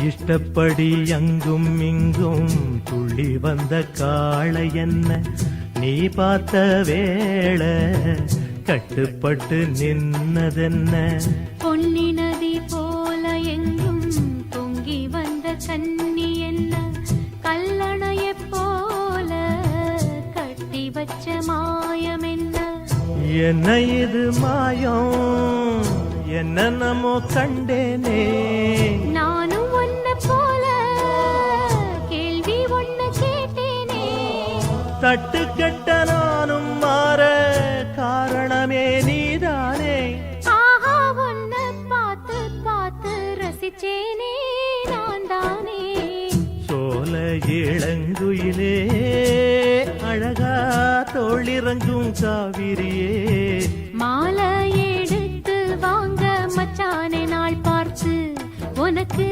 இஷ்டப்படி அங்கும் இங்கும் துள்ளி வந்த காளை என்ன நீ பார்த்த வேளை கட்டுப்பட்டு நின்னதென்ன பொன்னி நதி போல எங்கும் பொங்கி வந்த கன்னி என்ன கல்லணைய போல கட்டி வச்ச மாயம் என்ன இது மாயம் என்னென்னமோ கண்டேனே நானும் ஒன்ன போல கேள்வி ஒன்ன கேட்டேனே தட்டு கட்ட நானும் மாற காரணமே நீதானே ஆஹா ஒன்ன பார்த்து பார்த்து ரசிச்சேனே நான் தானே சோல இளங்குயிலே அழகா தோளிறங்கும் காவிரியே மாலை எடுத்து வாங்க மச்சானே நாள் பார்த்து உனக்கு